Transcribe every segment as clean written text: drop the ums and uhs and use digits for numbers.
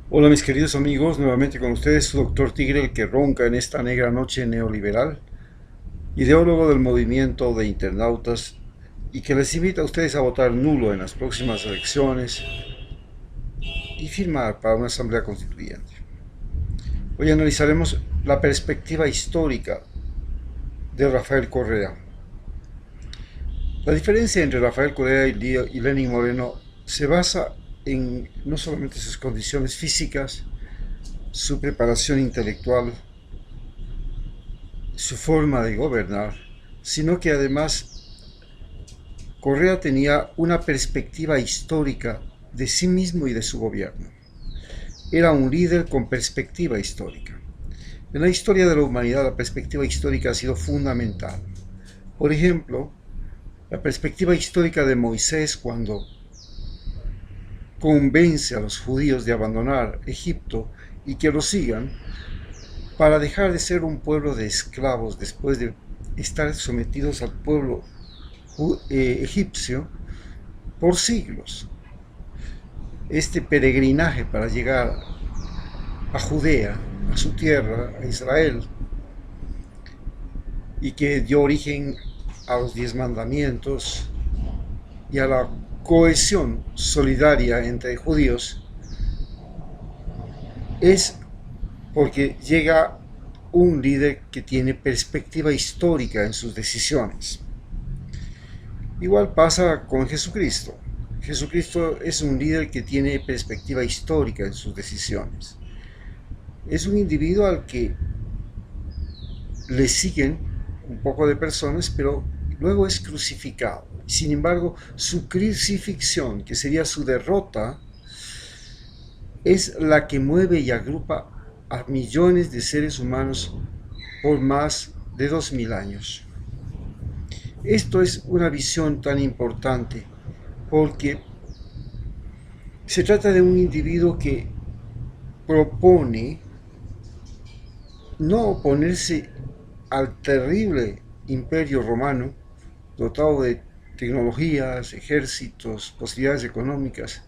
Hola mis queridos amigos, nuevamente con ustedes su doctor Tigre, el que ronca en esta negra noche neoliberal, ideólogo del movimiento de internautas y que les invita a ustedes a votar nulo en las próximas elecciones y firmar para una asamblea constituyente. Hoy analizaremos la perspectiva histórica de Rafael Correa. La diferencia entre Rafael Correa y Lenin Moreno se basa en no solamente sus condiciones físicas, su preparación intelectual, su forma de gobernar, sino que además Correa tenía una perspectiva histórica de sí mismo y de su gobierno. Era un líder con perspectiva histórica. En la historia de la humanidad la perspectiva histórica ha sido fundamental. Por ejemplo, la perspectiva histórica de Moisés cuando convence a los judíos de abandonar Egipto y que lo sigan para dejar de ser un pueblo de esclavos después de estar sometidos al pueblo egipcio por siglos. Este peregrinaje para llegar a Judea, a su tierra, a Israel, y que dio origen a los 10 mandamientos y a la cohesión solidaria entre judíos, es porque llega un líder que tiene perspectiva histórica en sus decisiones. Igual pasa con Jesucristo. Jesucristo es un líder que tiene perspectiva histórica en sus decisiones. Es un individuo al que le siguen un poco de personas, pero luego es crucificado. Sin embargo, su crucifixión, que sería su derrota, es la que mueve y agrupa a millones de seres humanos por más de 2000 años. Esto es una visión tan importante porque se trata de un individuo que propone no oponerse al terrible imperio romano, dotado de tecnologías, ejércitos, posibilidades económicas,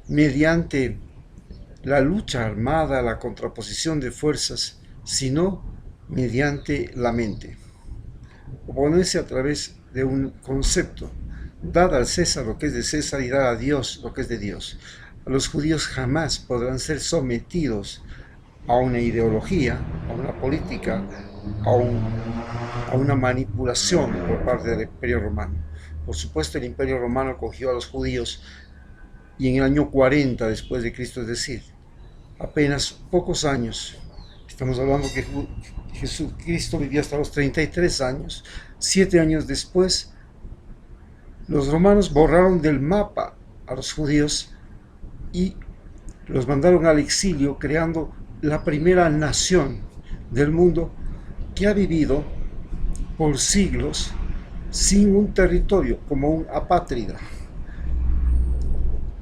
mediante la lucha armada, la contraposición de fuerzas, sino mediante la mente. Oponerse a través de un concepto: dad al César lo que es de César y dad a Dios lo que es de Dios. Los judíos jamás podrán ser sometidos a una ideología, a una política, a una manipulación por parte del Imperio Romano. Por supuesto, el Imperio Romano cogió a los judíos y en el año 40 después de Cristo, es decir, apenas pocos años, estamos hablando que Jesucristo vivió hasta los 33 años, 7 años después, los romanos borraron del mapa a los judíos y los mandaron al exilio, creando la primera nación del mundo que ha vivido por siglos sin un territorio, como un apátrida.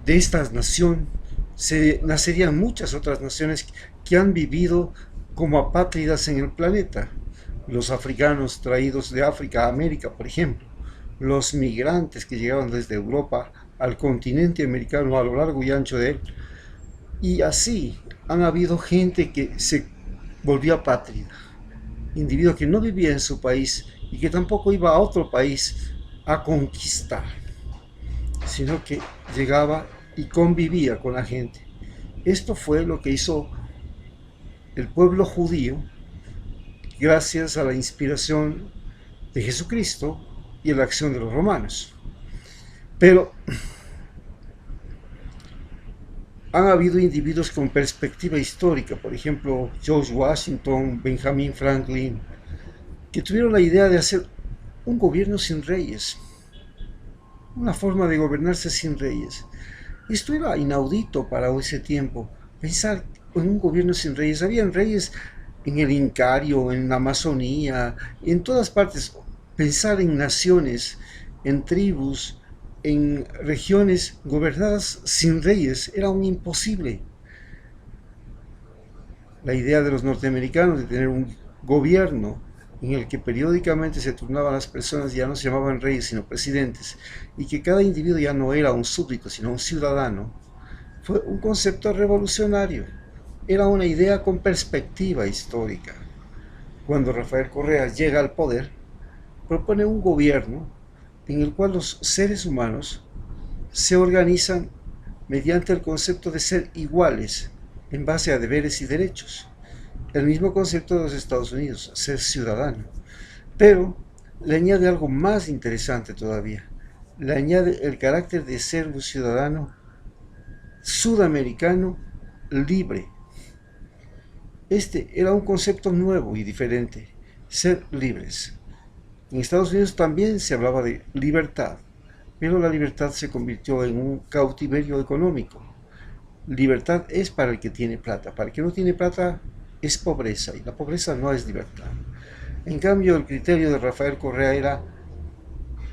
De esta nación nacerían muchas otras naciones que han vivido como apátridas en el planeta. Los africanos traídos de África a América, por ejemplo, los migrantes que llegaban desde Europa al continente americano a lo largo y ancho de él. Y así han habido gente que se volvió apátrida, individuo que no vivía en su país y que tampoco iba a otro país a conquistar, sino que llegaba y convivía con la gente. Esto fue lo que hizo el pueblo judío gracias a la inspiración de Jesucristo y a la acción de los romanos. Pero han habido individuos con perspectiva histórica, por ejemplo, George Washington, Benjamin Franklin, que tuvieron la idea de hacer un gobierno sin reyes, una forma de gobernarse sin reyes. Esto era inaudito para ese tiempo, pensar en un gobierno sin reyes. Habían reyes en el Incario, en la Amazonía, en todas partes. Pensar en naciones, en tribus, en regiones gobernadas sin reyes era un imposible. La idea de los norteamericanos de tener un gobierno en el que periódicamente se turnaban las personas, ya no se llamaban reyes sino presidentes, y que cada individuo ya no era un súbdito sino un ciudadano, fue un concepto revolucionario. Era una idea con perspectiva histórica. Cuando Rafael Correa llega al poder, propone un gobierno en el cual los seres humanos se organizan mediante el concepto de ser iguales en base a deberes y derechos. El mismo concepto de los Estados Unidos, ser ciudadano. Pero le añade algo más interesante todavía. Le añade el carácter de ser un ciudadano sudamericano libre. Este era un concepto nuevo y diferente, ser libres. En Estados Unidos también se hablaba de libertad, pero la libertad se convirtió en un cautiverio económico. Libertad es para el que tiene plata, para el que no tiene plata es pobreza, y la pobreza no es libertad. En cambio, el criterio de Rafael Correa era: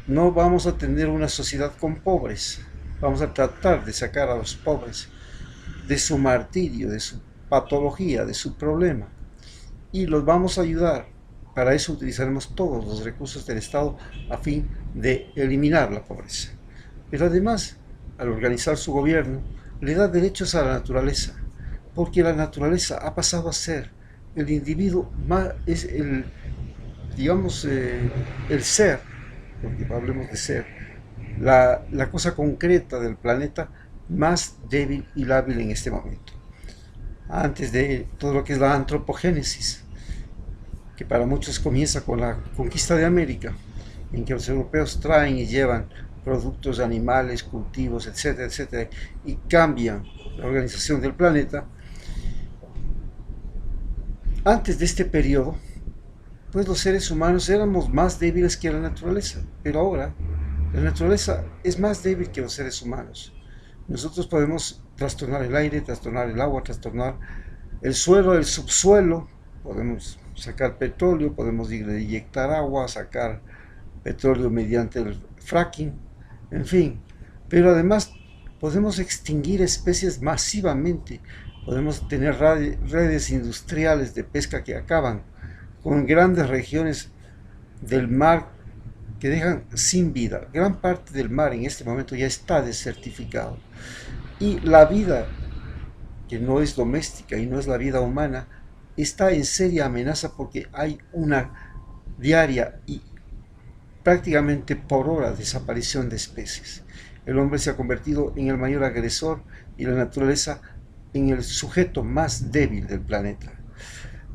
no vamos a tener una sociedad con pobres, vamos a tratar de sacar a los pobres de su martirio, de su patología, de su problema, y los vamos a ayudar. Para eso utilizaremos todos los recursos del Estado a fin de eliminar la pobreza. Pero además, al organizar su gobierno, le da derechos a la naturaleza, porque la naturaleza ha pasado a ser el individuo más, es el, digamos, el ser, porque hablemos de ser, la cosa concreta del planeta más débil y lábil en este momento. Antes de todo lo que es la antropogénesis, que para muchos comienza con la conquista de América, en que los europeos traen y llevan productos animales, cultivos, etcétera, etcétera, y cambian la organización del planeta. Antes de este periodo, pues los seres humanos éramos más débiles que la naturaleza, pero ahora la naturaleza es más débil que los seres humanos. Nosotros podemos trastornar el aire, trastornar el agua, trastornar el suelo, el subsuelo, podemos sacar petróleo, podemos inyectar agua, sacar petróleo mediante el fracking, en fin. Pero además podemos extinguir especies masivamente, podemos tener redes industriales de pesca que acaban con grandes regiones del mar que dejan sin vida. Gran parte del mar en este momento ya está desertificado. Y la vida, que no es doméstica y no es la vida humana, está en seria amenaza porque hay una diaria y prácticamente por hora desaparición de especies. El hombre se ha convertido en el mayor agresor y la naturaleza en el sujeto más débil del planeta.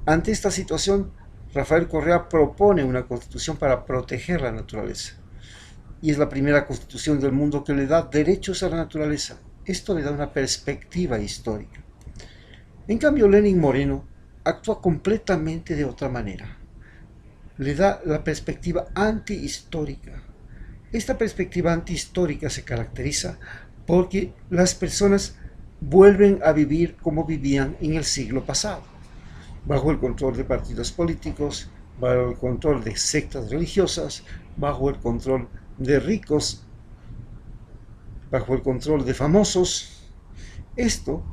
Ante esta situación, Rafael Correa propone una constitución para proteger la naturaleza. Y es la primera constitución del mundo que le da derechos a la naturaleza. Esto le da una perspectiva histórica. En cambio, Lenín Moreno actúa completamente de otra manera. Le da la perspectiva antihistórica. Esta perspectiva antihistórica se caracteriza porque las personas vuelven a vivir como vivían en el siglo pasado, bajo el control de partidos políticos, bajo el control de sectas religiosas, bajo el control de ricos, bajo el control de famosos. Esto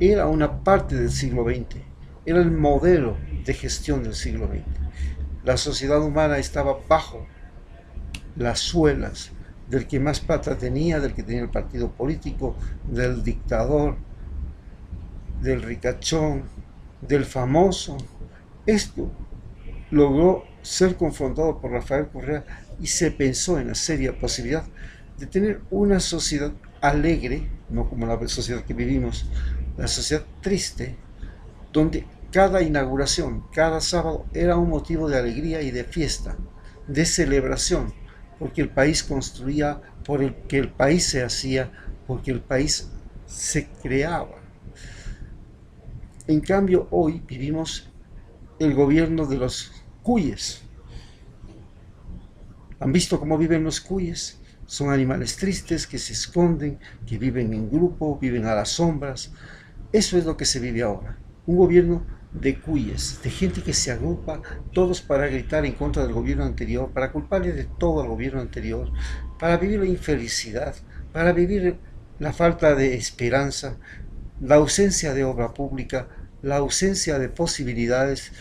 era una parte del siglo XX, era el modelo de gestión del siglo XX. La sociedad humana estaba bajo las suelas del que más plata tenía, del que tenía el partido político, del dictador, del ricachón, del famoso. Esto logró ser confrontado por Rafael Correa y se pensó en la seria posibilidad de tener una sociedad alegre, no como la sociedad que vivimos, la sociedad triste, donde cada inauguración, cada sábado era un motivo de alegría y de fiesta, de celebración, porque el país construía, porque el país se hacía, porque el país se creaba. En cambio, hoy vivimos el gobierno de los cuyes. ¿Han visto cómo viven los cuyes? Son animales tristes que se esconden, que viven en grupo, viven a las sombras. Eso es lo que se vive ahora. Un gobierno de cuyes, de gente que se agrupa todos para gritar en contra del gobierno anterior, para culparle de todo al gobierno anterior, para vivir la infelicidad, para vivir la falta de esperanza, la ausencia de obra pública, la ausencia de posibilidades,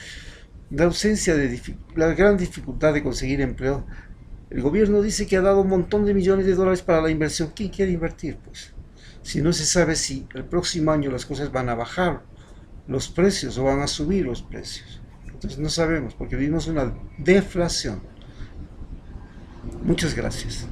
la ausencia de la gran dificultad de conseguir empleo. El gobierno dice que ha dado un montón de millones de dólares para la inversión. ¿Quién quiere invertir? Pues si no se sabe si el próximo año las cosas van a bajar los precios o van a subir los precios. Entonces no sabemos porque vivimos una deflación. Muchas gracias.